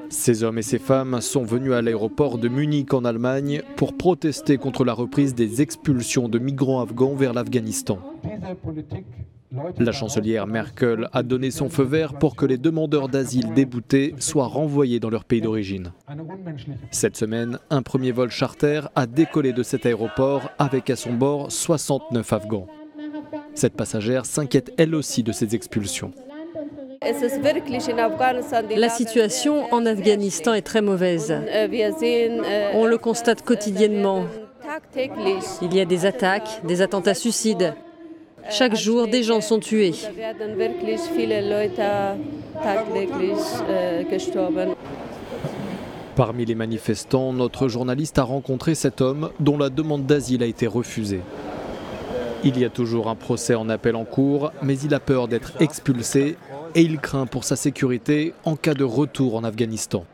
Ces hommes et ces femmes sont venus à l'aéroport de Munich en Allemagne pour protester contre la reprise des expulsions de migrants afghans vers l'Afghanistan. La chancelière Merkel a donné son feu vert pour que les demandeurs d'asile déboutés soient renvoyés dans leur pays d'origine. Cette semaine, un premier vol charter a décollé de cet aéroport avec à son bord 69 Afghans. Cette passagère s'inquiète elle aussi de ces expulsions. La situation en Afghanistan est très mauvaise. On le constate quotidiennement. Il y a des attaques, des attentats suicides. Chaque jour, des gens sont tués. Parmi les manifestants, notre journaliste a rencontré cet homme dont la demande d'asile a été refusée. Il y a toujours un procès en appel en cours, mais il a peur d'être expulsé et il craint pour sa sécurité en cas de retour en Afghanistan.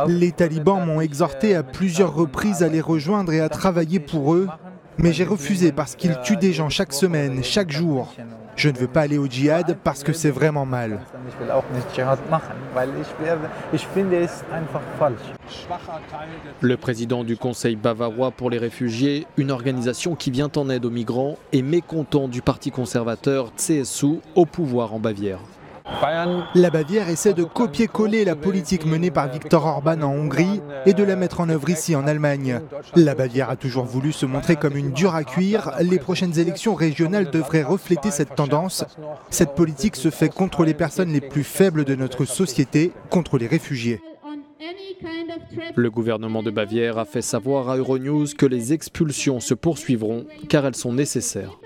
Les talibans m'ont exhorté à plusieurs reprises à les rejoindre et à travailler pour eux, mais j'ai refusé parce qu'ils tuent des gens chaque semaine, chaque jour. Je ne veux pas aller au djihad parce que c'est vraiment mal. Le président du Conseil bavarois pour les réfugiés, une organisation qui vient en aide aux migrants, est mécontent du parti conservateur CSU au pouvoir en Bavière. La Bavière essaie de copier-coller la politique menée par Viktor Orban en Hongrie et de la mettre en œuvre ici en Allemagne. La Bavière a toujours voulu se montrer comme une dure à cuire. Les prochaines élections régionales devraient refléter cette tendance. Cette politique se fait contre les personnes les plus faibles de notre société, contre les réfugiés. Le gouvernement de Bavière a fait savoir à Euronews que les expulsions se poursuivront car elles sont nécessaires.